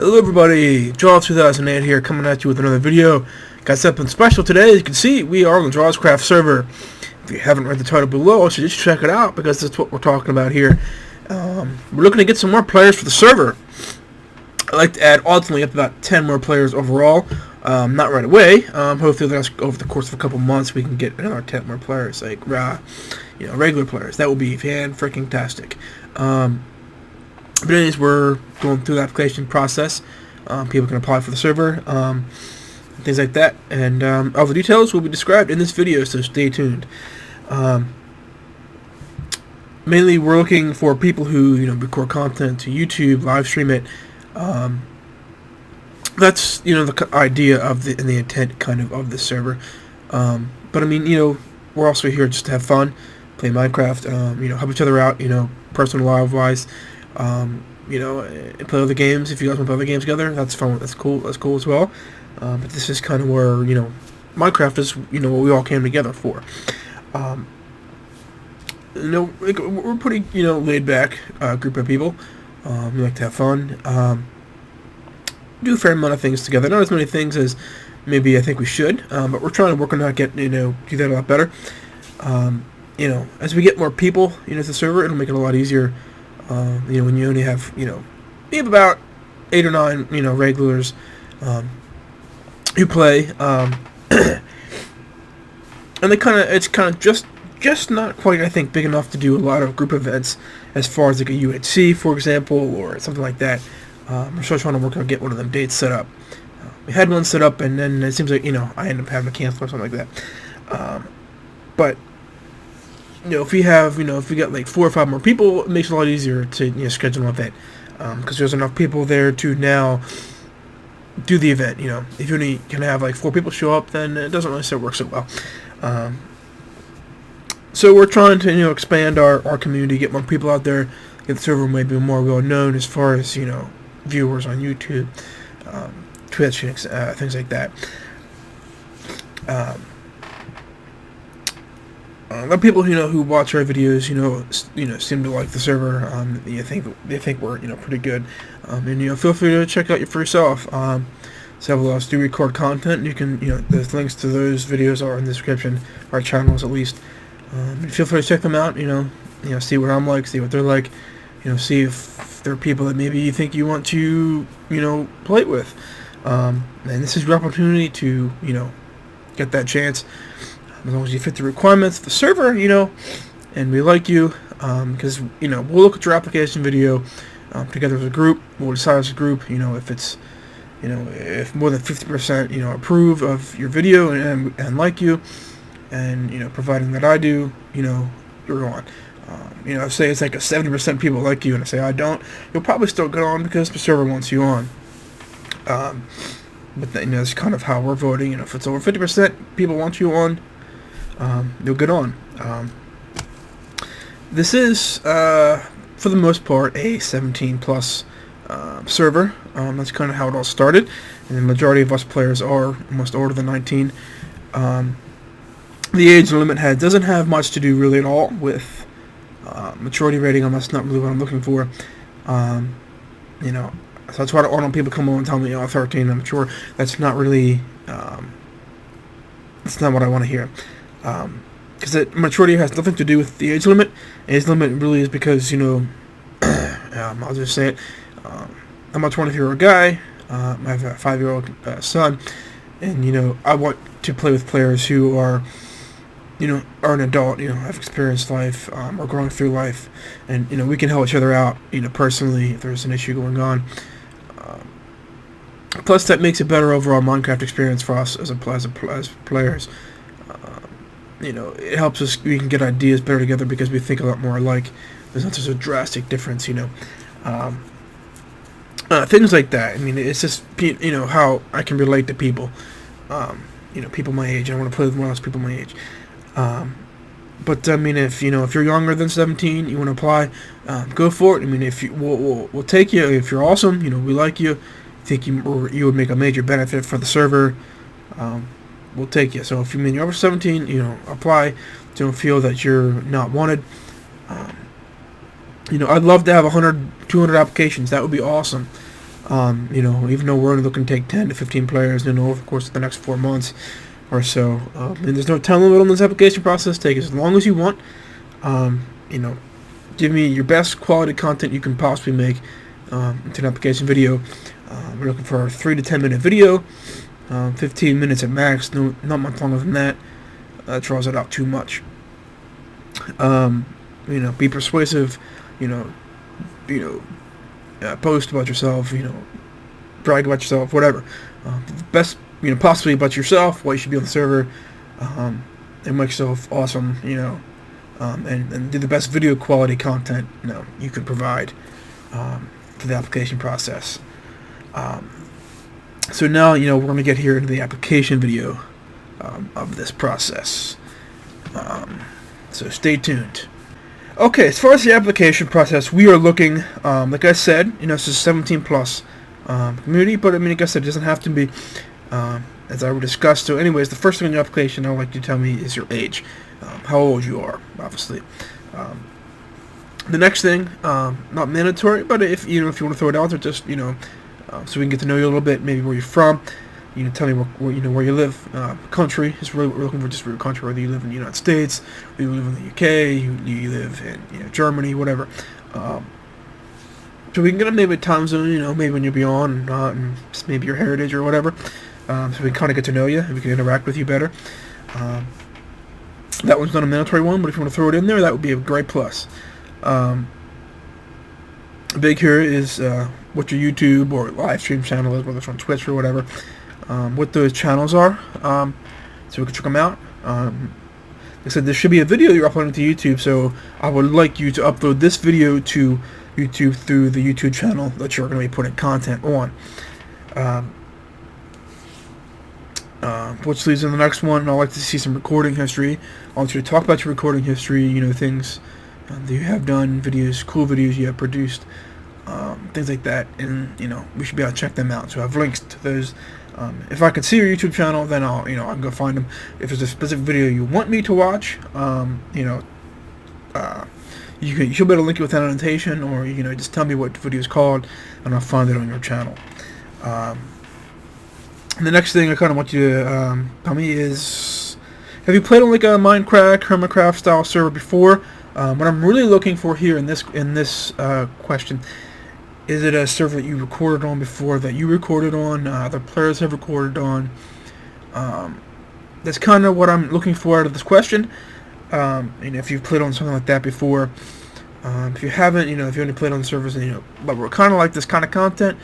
Hello everybody, Jaws 2008 here, coming at you with another video. Got something special today. As you can see, we are on the JawsCraft server. If you haven't read the title below, so just check it out, because that's what we're talking about here. We're looking to get some more players for the server. I'd like to add ultimately up to about 10 more players overall. Not right away. Hopefully over the course of a couple months we can get another 10 more players, like regular players. That would be fan-freaking-tastic. But anyways, we're going through the application process. People can apply for the server, things like that, and all the details will be described in this video, so stay tuned. Mainly, we're looking for people who record content to YouTube, live stream it. That's the idea of and the intent kind of the server. But I mean, we're also here just to have fun, play Minecraft, help each other out, personal life wise. And play other games. If you guys want to play other games together, that's fun. That's cool as well. But this is kind of where Minecraft is what we all came together for. We're pretty laid back group of people. We like to have fun. Do a fair amount of things together. Not as many things as maybe I think we should, but we're trying to work on that, do that a lot better. As we get more people to the server, it'll make it a lot easier. When you only have, you have about 8 or 9, regulars, who play, and it's kind of just not quite, I think, big enough to do a lot of group events, as far as like a UHC, for example, or something like that. I'm still trying to work on get one of them dates set up. We had one set up, and then it seems like, I end up having to cancel or something like that. But if we have, if we got like 4 or 5 more people, it makes it a lot easier to, schedule an event. Because there's enough people there to now do the event, If you only can have like 4 people show up, then it doesn't really work so well. So we're trying to, expand our community, get more people out there, get the server maybe more well known as far as, viewers on YouTube, Twitch, things like that. A lot of people who watch our videos seem to like the server. They think we're pretty good, and feel free to check out for yourself. Several of us do record content, and you can the links to those videos are in the description, our channels at least. Feel free to check them out. See what I'm like, see what they're like. See if there are people that maybe you think you want to play with. And this is your opportunity to get that chance. As long as you fit the requirements of the server, and we like you, because, we'll look at your application video together as a group. We'll decide as a group, if it's, if more than 50%, approve of your video and like you, and, providing that I do, you're on. Say it's like a 70% people like you, and I say I don't, you'll probably still get on because the server wants you on. But then, that's kind of how we're voting. If it's over 50% people want you on, you'll get on. This is, for the most part, a 17+ server. That's kind of how it all started, and the majority of us players are almost older than 19. The age limit doesn't have much to do really at all with maturity rating, and that's not really what I'm looking for. So that's why I don't want people come on and tell me, 13, I'm mature. That's not really, that's not what I want to hear. Because maturity has nothing to do with the age limit. Age limit really is because, I'll just say it, I'm a 23-year-old guy, I have a 5-year-old son, and, I want to play with players who are, are an adult, have experienced life, or going through life, and, we can help each other out, personally, if there's an issue going on. Plus, that makes a better overall Minecraft experience for us as players. It helps us, we can get ideas better together because we think a lot more alike. There's not such a drastic difference, things like that. I mean, it's just, how I can relate to people, people my age. I want to play with more or less people my age. But, I mean, if you're younger than 17, you want to apply, go for it. I mean, if we'll take you, if you're awesome, we like you, think you would make a major benefit for the server, we'll take you. So if you're over 17, apply. Don't feel that you're not wanted. I'd love to have 100, 200 applications. That would be awesome. Even though we're only looking to take 10 to 15 players, over the course of the next 4 months or so. And there's no time limit on this application process. Take as long as you want. Give me your best quality content you can possibly make into an application video. We're looking for a 3 to 10 minute video, 15 minutes at max. No, not much longer than that. Draws it out too much. Be persuasive. Post about yourself. Brag about yourself. Whatever. The best, possibly about yourself. Why you should be on the server. And make yourself awesome. And do the best video quality content you can provide for the application process. So now we're going to get here into the application video of this process. So stay tuned. Okay, as far as the application process, we are looking, like I said, this is 17 plus community, but like I said, it doesn't have to be, as I discussed. So anyways, the first thing in your application I would like you to tell me is your age, how old you are, obviously. The next thing, not mandatory, but if you want to throw it out there, just so we can get to know you a little bit, maybe where you're from. Tell me where you live. Country is really what we're looking for, just for your country, whether you live in the United States, whether you live in the UK, you live in Germany, whatever. So we can get a maybe a time zone, maybe when you'll be on and not, and just maybe your heritage or whatever. So we can kind of get to know you and we can interact with you better. That one's not a mandatory one, but if you want to throw it in there, that would be a great plus. Big here is what your YouTube or live stream channel is, whether it's on Twitch or whatever. What those channels are, so we can check them out. Like I said, there should be a video you're uploading to YouTube, so I would like you to upload this video to YouTube through the YouTube channel that you're going to be putting content on. Which leads to the next one. I'd like to see some recording history. I want you to talk about your recording history, things that you have done, videos, cool videos you have produced, things like that, and we should be able to check them out. So I have links to those. If I can see your YouTube channel, then I can go find them. If there's a specific video you want me to watch, you should be able to link it with annotation, or just tell me what the video is called, and I'll find it on your channel. And the next thing I kind of want you to tell me is, have you played on like a Minecraft, Hermitcraft style server before? What I'm really looking for here in this question. Is it a server that you recorded on before, that you recorded on, other players have recorded on? That's kind of what I'm looking for out of this question. And if you've played on something like that before, if you haven't, if you only played on servers, but we're kind of like this kind of content,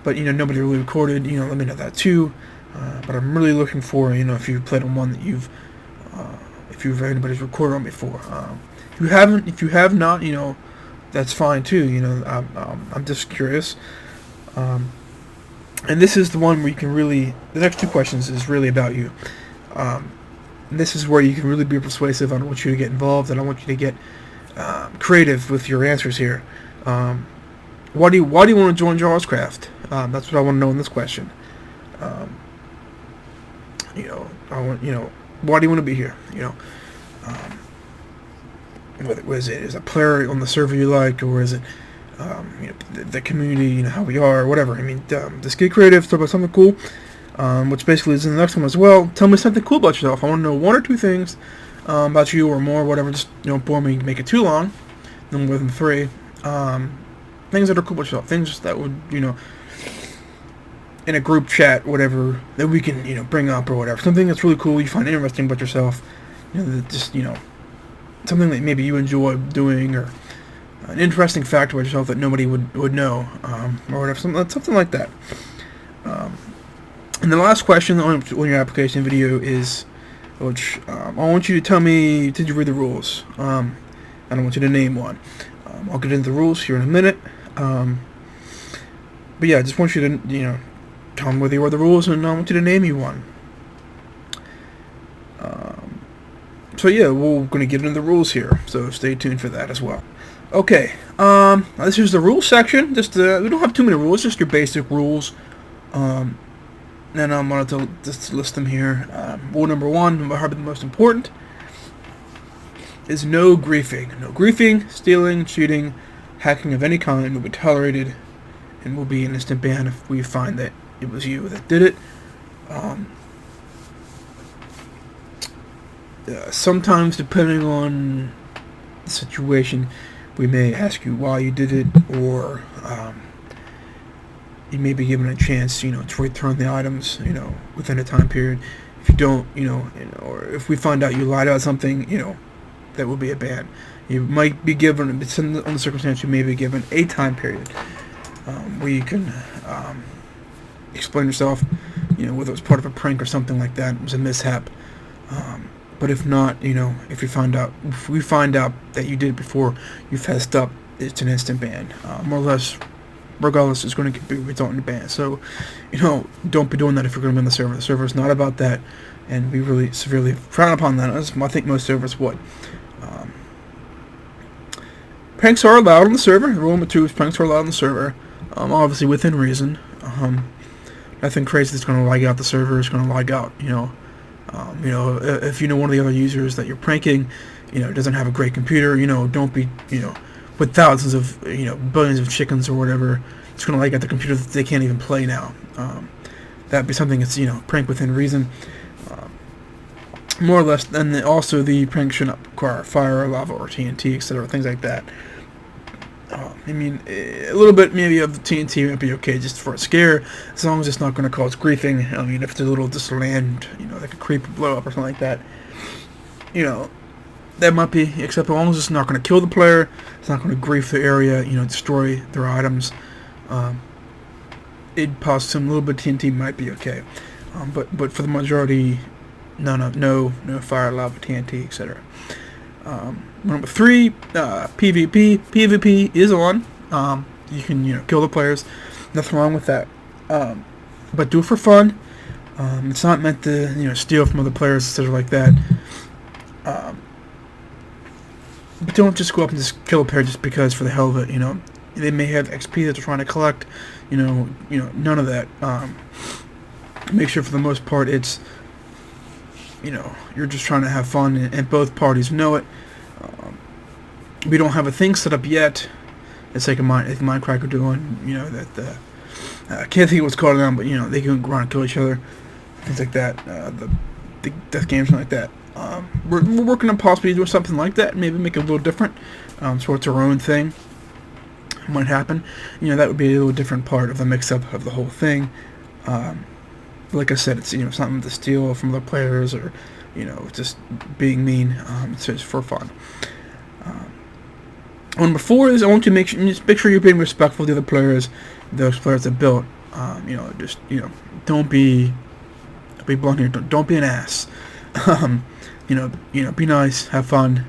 but nobody really recorded, let me know that too. But I'm really looking for, if you've played on one that if anybody's recorded on before. If you have not, that's fine too. I'm just curious. And this is the one where you can really, the next two questions is really about you. And this is where you can really be persuasive. I don't want you to get involved, and I want you to get creative with your answers here. Why do you want to join JawsCraft? That's what I want to know in this question. Why do you want to be here? Is it a player on the server you like, or is it the community, how we are, or whatever. Just get creative, talk about something cool, which basically is in the next one as well. Tell me something cool about yourself. I want to know one or two things about you, or more, whatever. Just don't bore me, make it too long, no more than 3. Things that are cool about yourself, things that would, in a group chat, whatever, that we can, bring up or whatever. Something that's really cool, you find interesting about yourself, something that maybe you enjoy doing, or an interesting fact about yourself that nobody would know, or whatever, something like that. And the last question on your application video is, which I want you to tell me, did you read the rules? And I want you to name one. I'll get into the rules here in a minute. But yeah, I just want you to, tell me whether you read the rules, and I want you to name me one. So yeah, we're going to get into the rules here, so stay tuned for that as well. Okay, this is the rules section. Just we don't have too many rules, just your basic rules. And I'm going to just list them here. Rule number 1, probably the most important, is no griefing. No griefing, stealing, cheating, hacking of any kind will be tolerated and will be an instant ban if we find that it was you that did it. Sometimes, depending on the situation, we may ask you why you did it, or you may be given a chance, to return the items, within a time period. If you don't, or if we find out you lied about something, that will be a ban. You might be given, on the circumstance, you may be given a time period where you can explain yourself, whether it was part of a prank or something like that. It was a mishap. But if not, if we find out that you did it before you fessed up, it's an instant ban. More or less, regardless, it's going to be result in a ban. So, don't be doing that if you're going to be on the server. The server is not about that, and we really severely frown upon that. As I think most servers would. Pranks are allowed on the server. Rule number 2 is pranks are allowed on the server, obviously within reason. Nothing crazy that's going to lag out the server is going to lag out. If one of the other users that you're pranking, doesn't have a great computer, don't be, with thousands of, billions of chickens or whatever, it's going to lag out the computer that they can't even play now. That'd be something that's, prank within reason. More or less, and also the prank should not require fire or lava or TNT, etc., things like that. A little bit maybe of TNT might be okay just for a scare, as long as it's not going to cause griefing. If it's a little just land, like a creep blow up or something like that, that might be acceptable, as long as it's not going to kill the player, it's not going to grief the area, destroy their items. It possibly some little bit of TNT might be okay, but for the majority, no fire, lava, TNT, etc. Number 3, PvP. PvP is on. You can kill the players. Nothing wrong with that. But do it for fun. It's not meant to steal from other players, etc. like that. But don't just go up and just kill a player just because for the hell of it. They may have XP that they're trying to collect. None of that. Make sure for the most part it's you're just trying to have fun, and both parties know it. We don't have a thing set up yet. It's like Minecraft are doing, that I can't think of what's called now, but they can go around and kill each other, things like that. The death games, something like that. We're working on possibly doing something like that, maybe make it a little different, so it's our own thing. Might happen, that would be a little different part of the mix-up of the whole thing. Like I said, it's it's not meant to steal from other players or just being mean. It's just for fun. Number 4 is I want you to make sure you're being respectful to the other players, those players that built. Don't be blunt here. Don't be an ass. Be nice, have fun.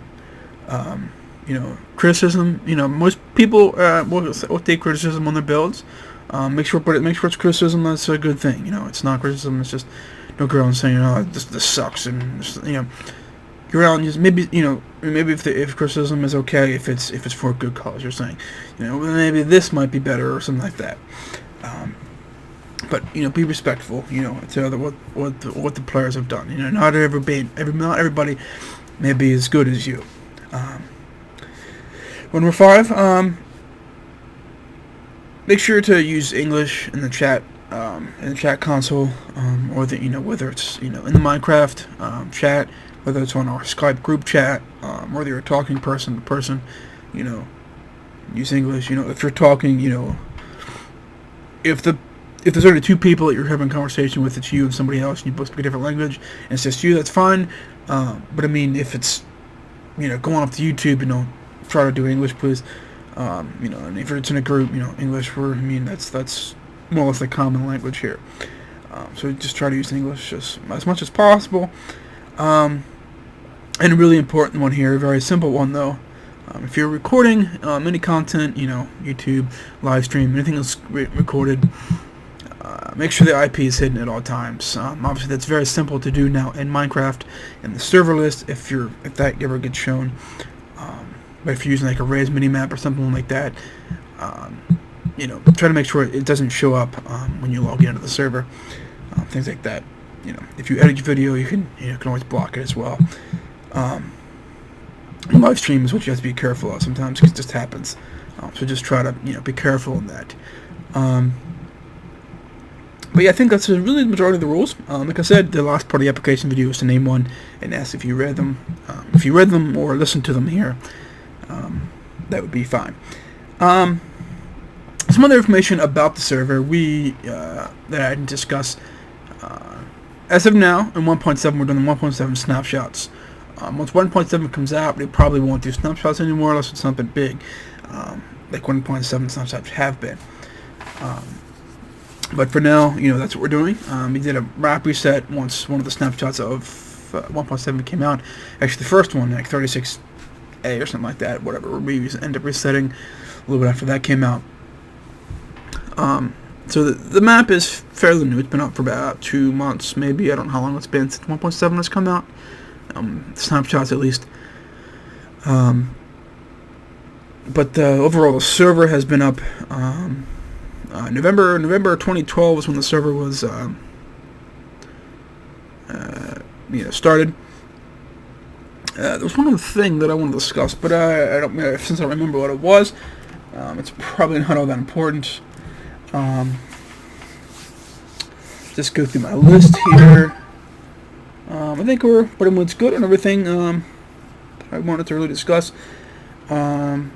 Criticism. Most people will take criticism on their builds. Make sure it's criticism that's a good thing. It's not criticism. It's just no girl and saying, "Oh, this sucks," and just, you're out and just maybe if criticism is okay, if it's for a good cause, you're saying, maybe this might be better or something like that. But be respectful. To what the players have done. Not everybody may be as good as you. Number 5. Make sure to use English in the chat console, or whether it's in the Minecraft chat, whether it's on our Skype group chat, whether you're talking person to person, use English. If you're talking, if there's only 2 people that you're having a conversation with, it's you and somebody else, and you both speak a different language, and it's just you, that's fine. But if it's going off to YouTube, try to do English, please. And if it's in a group, English, that's more or less the common language here. So just try to use English just as much as possible. And a really important one here, a very simple one though. If you're recording any content, YouTube, live stream, anything that's recorded, make sure the IP is hidden at all times. Obviously, that's very simple to do now in Minecraft in the server list if that ever gets shown. But if you're using like a Raise minimap or something like that, try to make sure it doesn't show up when you log into the server. Things like that. If you edit your video, you can always block it as well. Live stream is what you have to be careful of sometimes, because it just happens. So just try to be careful in that. But yeah, I think that's really the majority of the rules. Like I said, the last part of the application video is to name one and ask if you read them. If you read them or listened to them here, that would be fine. Some other information about the server that I didn't discuss. As of now, in 1.7, we're doing the 1.7 snapshots. Once 1.7 comes out, we probably won't do snapshots anymore unless it's something big, like 1.7 snapshots have been. But for now, that's what we're doing. We did a wrap reset once one of the snapshots of 1.7 came out. Actually, the first one, like 36A or something like that, whatever. We ended up resetting a little bit after that came out. So the map is fairly new. It's been out for about 2 months, maybe. I don't know how long it's been since 1.7 has come out. Snapshots, at least. But overall, the server has been up. November 2012 was when the server was started. There was one other thing that I want to discuss, but I don't, since I remember what it was, it's probably not all that important. Just go through my list here. I think we're pretty much good on everything I wanted to really discuss. Yeah,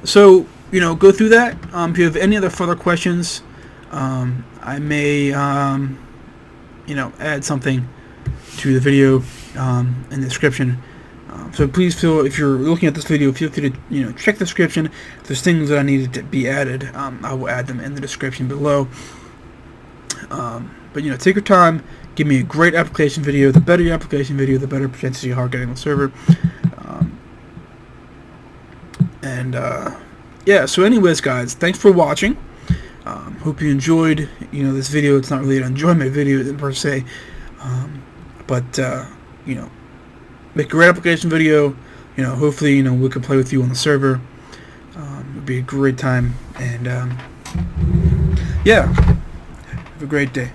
so go through that. If you have any other further questions, I may add something to the video in the description. So please if you're looking at this video, feel free to check the description. If there's things that I needed to be added, I will add them in the description below. But take your time. Give me a great application video. The better your application video, the better chances you are getting on the server. Yeah. So anyways, guys, thanks for watching. Hope you enjoyed this video. It's not really an enjoyment video per se, but make a great application video. Hopefully we can play with you on the server. It'd be a great time, and yeah, have a great day.